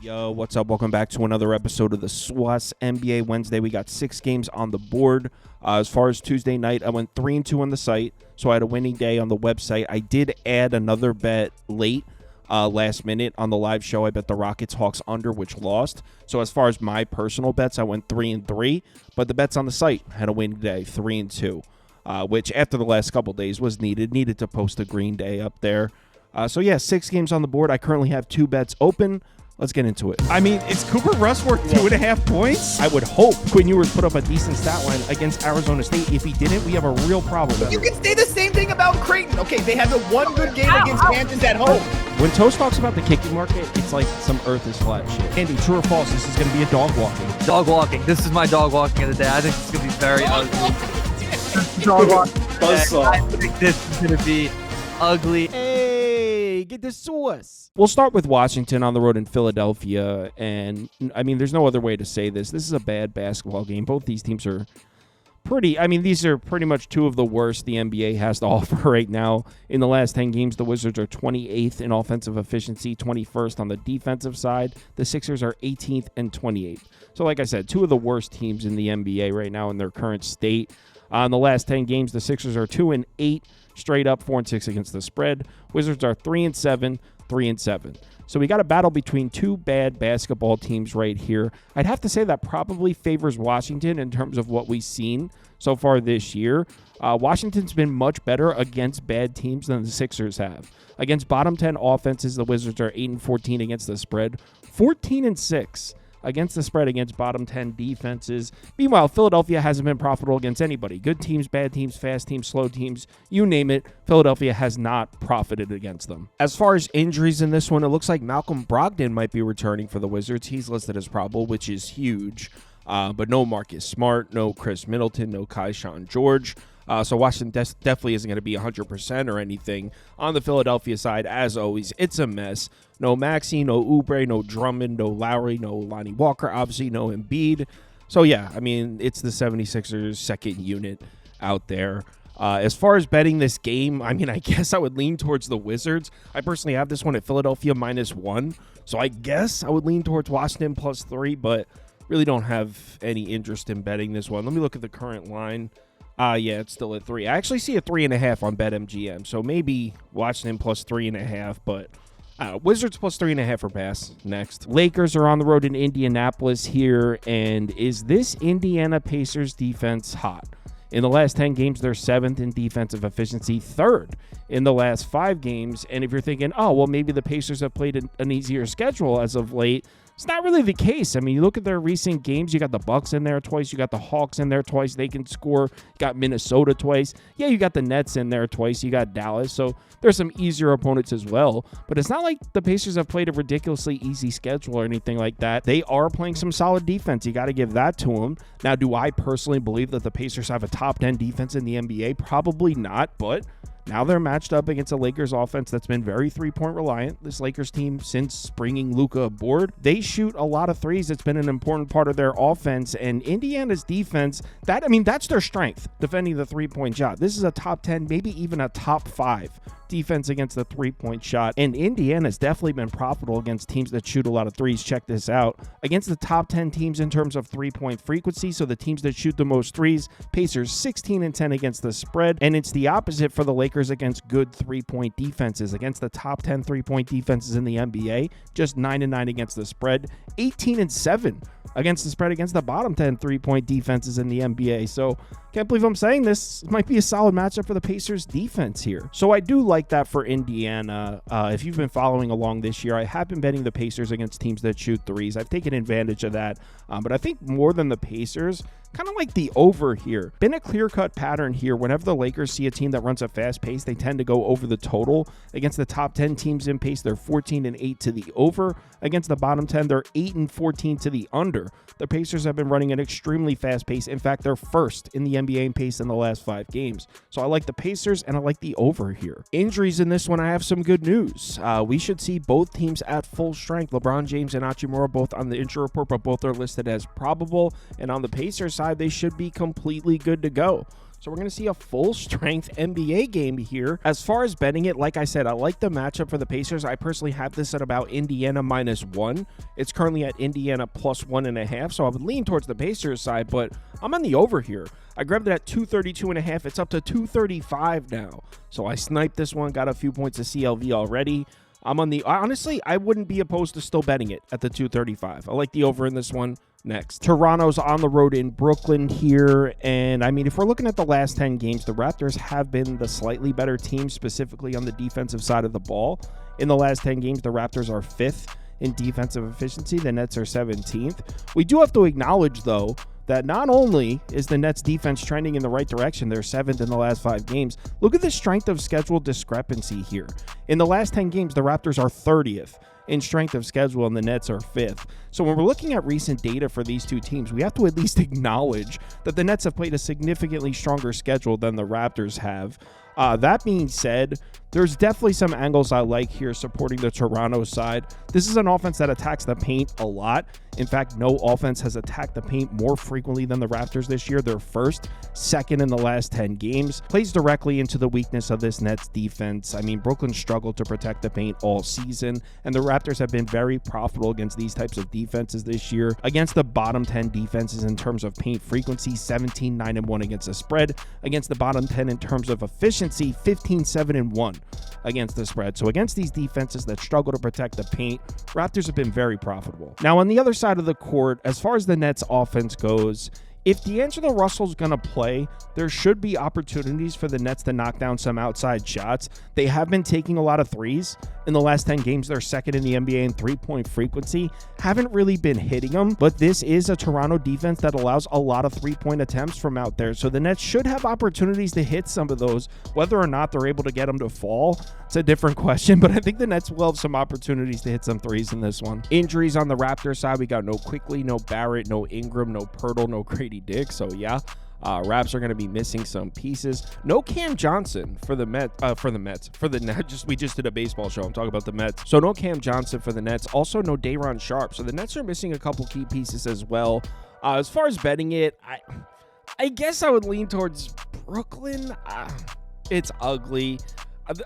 Yo, what's up? Welcome back to another episode of the SWAS NBA Wednesday. We got 6 games on the board. As far as Tuesday night, I went 3-2 on the site, so I had a winning day on the website. I did add another bet late, last minute on the live show. I bet the Rockets Hawks under, which lost. So as far as my personal bets, I went 3-3, but the bets on the site had a winning day, 3-2, which after the last couple days was needed to post a green day up there. So yeah, 6 games on the board. I currently have 2 bets open. Let's get into it. I mean, is Cooper Rush worth 2.5 points? I would hope Quinn Ewers put up a decent stat line against Arizona State. If he didn't, we have a real problem. You can say the same thing about Creighton. Okay, they had the one good game against Kansas at home. When Toast talks about the kicking market, it's like some earth is flat shit. Andy, true or false, this is going to be a dog walking. Dog walking. This is my dog walking of the day. I think it's going to be very ugly. Dog walking. I think this is going to be ugly. Hey, get the sauce. We'll start with Washington on the road in Philadelphia, and I mean, there's no other way to say this. This is a bad basketball game. Both these teams are these are pretty much 2 of the worst the NBA has to offer right now. In the last 10 games, the Wizards are 28th in offensive efficiency, 21st on the defensive side. The Sixers are 18th and 28th. So like I said, 2 of the worst teams in the NBA right now in their current state. In the last 10 games, the Sixers are 2-8 straight up, 4-6 against the spread. Wizards are 3-7, 3-7. So we got a battle between 2 bad basketball teams right here. I'd have to say that probably favors Washington in terms of what we've seen so far this year. Washington's been much better against bad teams than the Sixers have. Against bottom 10 offenses, the Wizards are 8-14 against the spread, 14-6 against the spread against bottom 10 defenses. Meanwhile, Philadelphia hasn't been profitable against anybody. Good teams, bad teams, fast teams, slow teams, you name it. Philadelphia has not profited against them. As far as injuries in this one, it looks like Malcolm Brogdon might be returning for the Wizards. He's listed as probable, which is huge. But no Marcus Smart, no Chris Middleton, no Keyshawn George. So Washington definitely isn't going to be 100% or anything. On the Philadelphia side, as always, it's a mess. No Maxey, no Oubre, no Drummond, no Lowry, no Lonnie Walker, obviously no Embiid. So yeah, I mean, it's the 76ers second unit out there. As far as betting this game, I mean, I guess I would lean towards the Wizards. I personally have this one at Philadelphia -1. So I guess I would lean towards Washington +3, but really don't have any interest in betting this one. Let me look at the current line. Yeah, it's still at 3. I actually see a 3.5 on BetMGM, so maybe Washington +3.5, but Wizards +3.5 for pass. Next, Lakers are on the road in Indianapolis here, and is this Indiana Pacers defense hot? In the last 10 games, they're 7th in defensive efficiency, 3rd in the last 5 games, and if you're thinking, oh, well, maybe the Pacers have played an easier schedule as of late, it's not really the case. I mean, you look at their recent games, you got the Bucks in there twice, you got the Hawks in there twice, they can score, you got Minnesota twice, yeah, you got the Nets in there twice, you got Dallas, so there's some easier opponents as well, but it's not like the Pacers have played a ridiculously easy schedule or anything like that. They are playing some solid defense, you got to give that to them. Now, do I personally believe that the Pacers have a top 10 defense in the NBA? Probably not, but now they're matched up against a Lakers offense that's been very 3-point reliant. This Lakers team, since bringing Luka aboard, they shoot a lot of threes. It's been an important part of their offense. And Indiana's defense, that's their strength, defending the 3-point shot. This is a top 10, maybe even a top 5 defense against the 3-point shot. And Indiana's definitely been profitable against teams that shoot a lot of threes. Check this out. Against the top 10 teams in terms of 3-point frequency, so the teams that shoot the most threes, Pacers 16-10 against the spread. And it's the opposite for the Lakers against good 3-point defenses. Against the top 10 3-point defenses in the NBA, just 9-9 against the spread, 18-7 against the spread against the bottom 10 3-point defenses in the NBA. So can't believe I'm saying this. Might be a solid matchup for the Pacers defense here. So I do like that for Indiana. If you've been following along this year, I have been betting the Pacers against teams that shoot threes. I've taken advantage of that. But I think more than the Pacers, kind of like the over here. Been a clear-cut pattern here. Whenever the Lakers see a team that runs a fast pace, they tend to go over the total. Against the top 10 teams in pace, they're 14-8 to the over. Against the bottom 10, they're 8-14 to the under. The Pacers have been running an extremely fast pace. In fact, they're first in the NBA in pace in the last 5 games. So I like the Pacers and I like the over here. Injuries in this one, I have some good news. We should see both teams at full strength. LeBron James and Hachimura both on the injury report, but both are listed as probable. And on the Pacers side, they should be completely good to go. So we're going to see a full-strength NBA game here. As far as betting it, like I said, I like the matchup for the Pacers. I personally have this at about Indiana -1. It's currently at Indiana +1.5, so I would lean towards the Pacers side, but I'm on the over here. I grabbed it at 232.5. It's up to 235 now. So I sniped this one, got a few points of CLV already. I'm on the, honestly, I wouldn't be opposed to still betting it at the 235. I like the over in this one. Next, Toronto's on the road in Brooklyn here, and I mean, if we're looking at the last 10 games, the Raptors have been the slightly better team, specifically on the defensive side of the ball. In the last 10 games, the Raptors are 5th in defensive efficiency. The Nets are 17th. We do have to acknowledge, though, that not only is the Nets defense trending in the right direction, they're 7th in the last 5 games. Look at the strength of schedule discrepancy here. In the last 10 games, the Raptors are 30th in strength of schedule, and the Nets are 5th. So when we're looking at recent data for these two teams, we have to at least acknowledge that the Nets have played a significantly stronger schedule than the Raptors have. That being said, there's definitely some angles I like here supporting the Toronto side. This is an offense that attacks the paint a lot. In fact, no offense has attacked the paint more frequently than the Raptors this year. They're first, second in the last 10 games. Plays directly into the weakness of this Nets defense. I mean, Brooklyn struggled to protect the paint all season, and the Raptors have been very profitable against these types of defenses this year. Against the bottom 10 defenses in terms of paint frequency, 17, 9, and 1 against the spread. Against the bottom 10 in terms of efficiency, 15, 7, and 1 against the spread. So against these defenses that struggle to protect the paint, Raptors have been very profitable. Now, on the other side of the court, as far as the Nets offense goes, if D'Angelo Russell's going to play, there should be opportunities for the Nets to knock down some outside shots. They have been taking a lot of threes. In the last 10 games, they're second in the NBA in three-point frequency. Haven't really been hitting them, but this is a Toronto defense that allows a lot of three-point attempts from out there. So the Nets should have opportunities to hit some of those. Whether or not they're able to get them to fall, it's a different question, but I think the Nets will have some opportunities to hit some threes in this one. Injuries on the Raptors side, we got no Quickly, no Barrett, no Ingram, no Pirtle, no Grady Dick. So yeah, Raps are going to be missing some pieces. No Cam Johnson for the Nets. We just did a baseball show. I'm talking about the Mets. So no Cam Johnson for the Nets. Also no Day'Ron Sharpe. So the Nets are missing a couple key pieces as well. As far as betting it, I guess I would lean towards Brooklyn. It's ugly.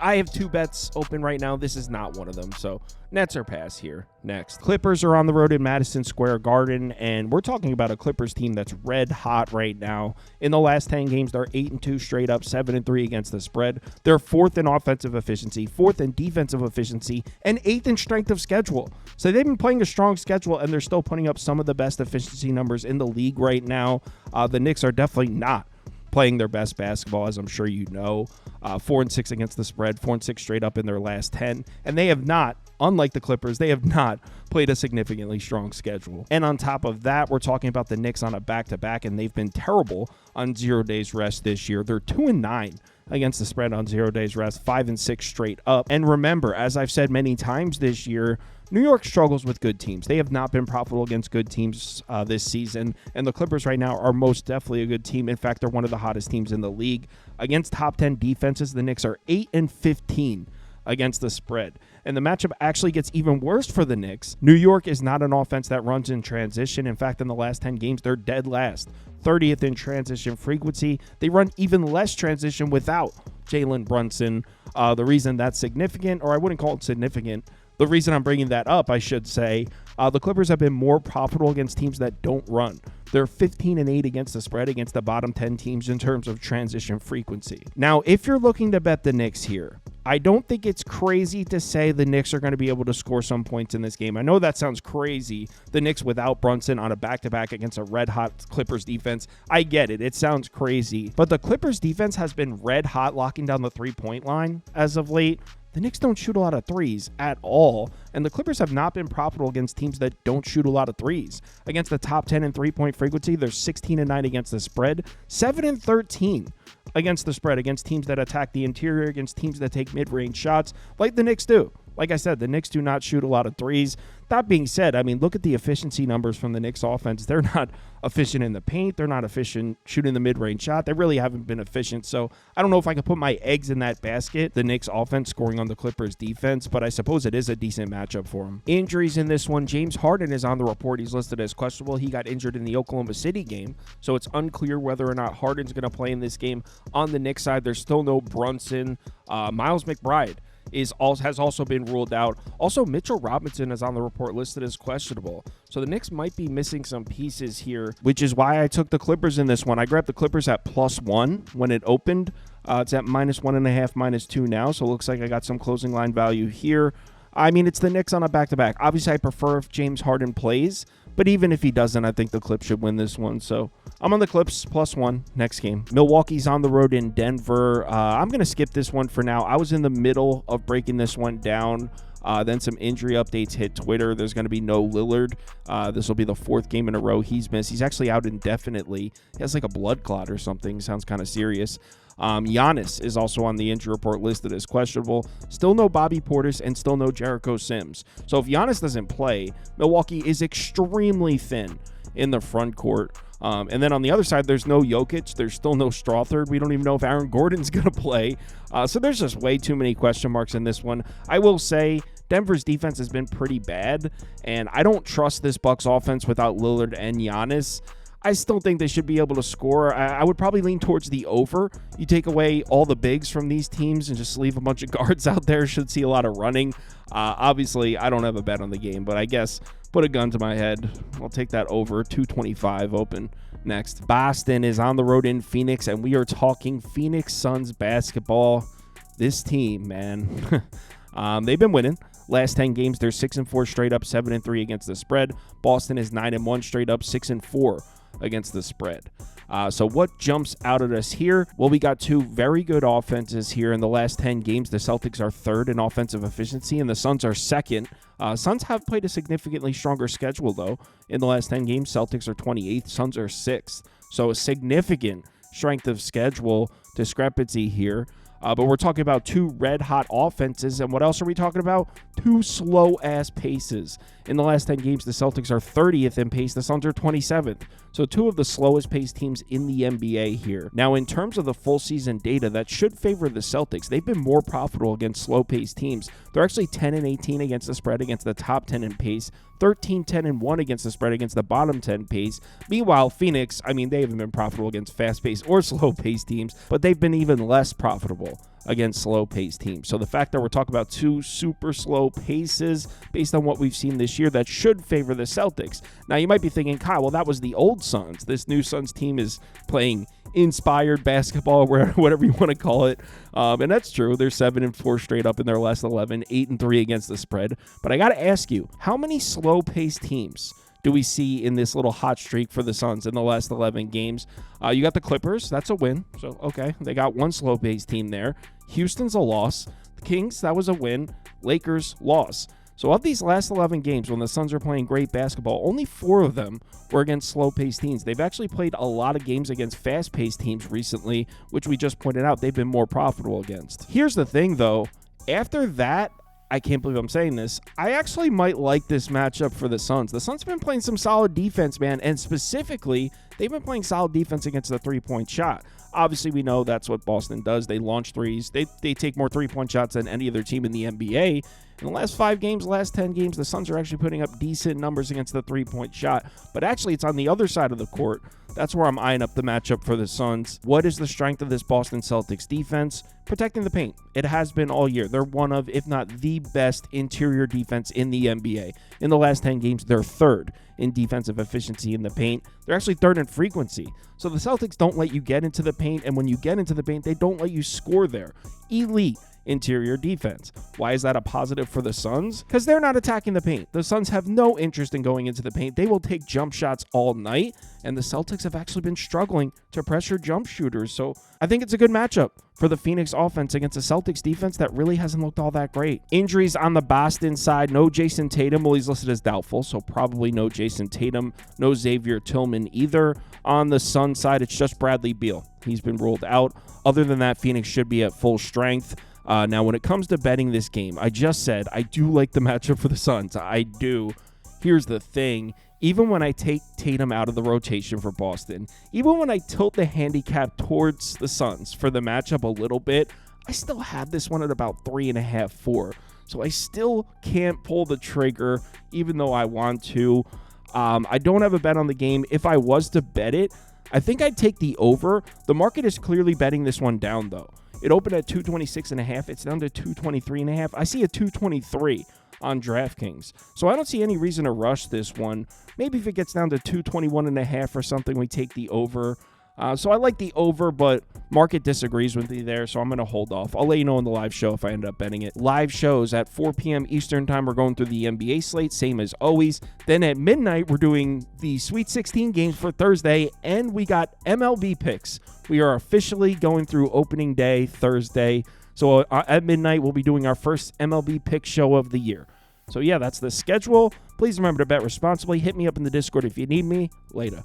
I have 2 bets open right now. This is not one of them. So Nets are pass here. Next, Clippers are on the road in Madison Square Garden, and we're talking about a Clippers team that's red hot right now. In the last 10 games, they're 8-2 straight up, 7-3 against the spread. They're 4th in offensive efficiency, 4th in defensive efficiency, and 8th in strength of schedule. So they've been playing a strong schedule, and they're still putting up some of the best efficiency numbers in the league right now. The Knicks are definitely not playing their best basketball, as I'm sure you know. 4-6 against the spread, 4-6 straight up in their last 10. And they have not, unlike the Clippers, they have not played a significantly strong schedule. And on top of that, we're talking about the Knicks on a back-to-back, and they've been terrible on 0 days rest this year. They're 2-9 against the spread on 0 days rest, 5-6 straight up. And remember, as I've said many times this year, New York struggles with good teams. They have not been profitable against good teams this season, and the Clippers right now are most definitely a good team. In fact, they're one of the hottest teams in the league. Against top 10 defenses, the Knicks are 8-15 against the spread. And the matchup actually gets even worse for the Knicks. New York is not an offense that runs in transition. In fact, in the last 10 games, they're dead last, 30th in transition frequency. They run even less transition without Jalen Brunson. The reason that's significant, or I wouldn't call it significant, the reason I'm bringing that up, I should say, the Clippers have been more profitable against teams that don't run. They're 15-8 against the spread against the bottom 10 teams in terms of transition frequency. Now, if you're looking to bet the Knicks here, I don't think it's crazy to say the Knicks are going to be able to score some points in this game. I know that sounds crazy, the Knicks without Brunson on a back-to-back against a red-hot Clippers defense. I get it. It sounds crazy. But the Clippers defense has been red-hot locking down the three-point line as of late. The Knicks don't shoot a lot of threes at all, and the Clippers have not been profitable against teams that don't shoot a lot of threes. Against the top 10 in three-point frequency, they're 16-9 against the spread, 7-13 against the spread, against teams that attack the interior, against teams that take mid-range shots, like the Knicks do. like I said, the Knicks do not shoot a lot of threes. That being said, I mean, look at the efficiency numbers from the Knicks offense. They're not efficient in the paint. They're not efficient shooting the mid-range shot. They really haven't been efficient. So I don't know if I could put my eggs in that basket, the Knicks offense scoring on the Clippers defense, but I suppose it is a decent matchup for them. Injuries in this one. James Harden is on the report. He's listed as questionable. He got injured in the Oklahoma City game, so it's unclear whether or not Harden's going to play in this game. On the Knicks side, there's still no Brunson. Miles McBride has also been ruled out. Also, Mitchell Robinson is on the report listed as questionable. So the Knicks might be missing some pieces here, which is why I took the Clippers in this one. I grabbed the Clippers at +1 when it opened. It's at -1.5, -2 now. So it looks like I got some closing line value here. I mean, it's the Knicks on a back-to-back. Obviously, I prefer if James Harden plays, but even if he doesn't, I think the Clips should win this one. So I'm on the Clips +1 next game. Milwaukee's on the road in Denver. I'm going to skip this one for now. I was in the middle of breaking this one down. Then some injury updates hit Twitter. There's going to be no Lillard. This will be the 4th game in a row he's missed. He's actually out indefinitely. He has like a blood clot or something. Sounds kind of serious. Giannis is also on the injury report listed as questionable. Still no Bobby Portis and still no Jericho Sims. So if Giannis doesn't play, Milwaukee is extremely thin in the front court. And then on the other side, there's no Jokic. There's still no Strawthird. We don't even know if Aaron Gordon's going to play. So there's just way too many question marks in this one. I will say Denver's defense has been pretty bad, and I don't trust this Bucks offense without Lillard and Giannis. I still think they should be able to score. I would probably lean towards the over. You take away all the bigs from these teams and just leave a bunch of guards out there. Should see a lot of running. Obviously, I don't have a bet on the game, but I guess put a gun to my head. I'll take that over. 225 open. Next, Boston is on the road in Phoenix, and we are talking Phoenix Suns basketball. This team, man, they've been winning. Last 10 games, they're 6-4 straight up, 7-3 against the spread. Boston is 9-1 straight up, 6-4 against the spread. So what jumps out at us here? Well, we got two very good offenses here. In the last 10 games, the Celtics are 3rd in offensive efficiency, and the Suns are 2nd. Suns have played a significantly stronger schedule, though. In the last 10 games, Celtics are 28th, Suns are 6th. So a significant strength of schedule discrepancy here. But we're talking about two red-hot offenses, and what else are we talking about? Two slow-ass paces. In the last 10 games, the Celtics are 30th in pace. The Suns are 27th. So two of the slowest-paced teams in the NBA here. Now, in terms of the full-season data, that should favor the Celtics. They've been more profitable against slow-paced teams. They're actually 10-18 against the spread against the top 10 in pace. 13-10-1 against the spread against the bottom 10 pace. Meanwhile, Phoenix, I mean, they haven't been profitable against fast-paced or slow-paced teams, but they've been even less profitable against slow-paced teams. So the fact that we're talking about two super slow paces based on what we've seen this year, that should favor the Celtics. Now, you might be thinking, Kyle, well, that was the old Suns. This new Suns team is playing inspired basketball, whatever you want to call it. And that's true. They're 7-4 straight up in their last 11, 8-3 against the spread. But I got to ask you, how many slow-paced teams do we see in this little hot streak for the Suns in the last 11 games? You got the Clippers. That's a win. So, okay, they got one slow-paced team there. Houston's a loss. The Kings, that was a win. Lakers, loss. So of these last 11 games when the Suns are playing great basketball, only 4 of them were against slow-paced teams. They've actually played a lot of games against fast-paced teams recently, which we just pointed out they've been more profitable against. Here's the thing, though. After that, I can't believe I'm saying this, I actually might like this matchup for the Suns. The Suns have been playing some solid defense, man, and specifically, they've been playing solid defense against the three-point shot. Obviously, we know that's what Boston does. They launch threes. They take more three-point shots than any other team in the NBA. In the last 5 games, last 10 games, the Suns are actually putting up decent numbers against the three-point shot. But actually, it's on the other side of the court. That's where I'm eyeing up the matchup for the Suns. What is the strength of this Boston Celtics defense? Protecting the paint. It has been all year. They're one of, if not the best interior defense in the NBA. In the last 10 games, they're 3rd in defensive efficiency in the paint. They're actually 3rd in frequency. So the Celtics don't let you get into the paint, and when you get into the paint, they don't let you score there. Elite interior defense. Why is that a positive for the Suns? Because they're not attacking the paint. The Suns have no interest in going into the paint. They will take jump shots all night, and the Celtics have actually been struggling to pressure jump shooters. So I think it's a good matchup for the Phoenix offense against a Celtics defense that really hasn't looked all that great. Injuries on the Boston side, no Jason Tatum. Well, he's listed as doubtful, so probably no Jason Tatum, no Xavier Tillman either. On the Suns side, it's just Bradley Beal. He's been ruled out. Other than that, Phoenix should be at full strength. Now, when it comes to betting this game, I just said I do like the matchup for the Suns. I do. Here's the thing. Even when I take Tatum out of the rotation for Boston, even when I tilt the handicap towards the Suns for the matchup a little bit, I still have this one at about 3.5, 4. So I still can't pull the trigger, even though I want to. I don't have a bet on the game. If I was to bet it, I think I'd take the over. The market is clearly betting this one down, though. It opened at 226.5. It's down to 223.5. I see a 223 on DraftKings. So I don't see any reason to rush this one. Maybe if it gets down to 221.5 or something, we take the over. So I like the over, but market disagrees with me there, so I'm going to hold off. I'll let you know in the live show if I end up betting it. Live shows at 4 p.m. Eastern time. We're going through the NBA slate, same as always. Then at midnight, we're doing the Sweet 16 games for Thursday, and we got MLB picks. We are officially going through opening day Thursday. So at midnight, we'll be doing our first MLB pick show of the year. So yeah, that's the schedule. Please remember to bet responsibly. Hit me up in the Discord if you need me. Later.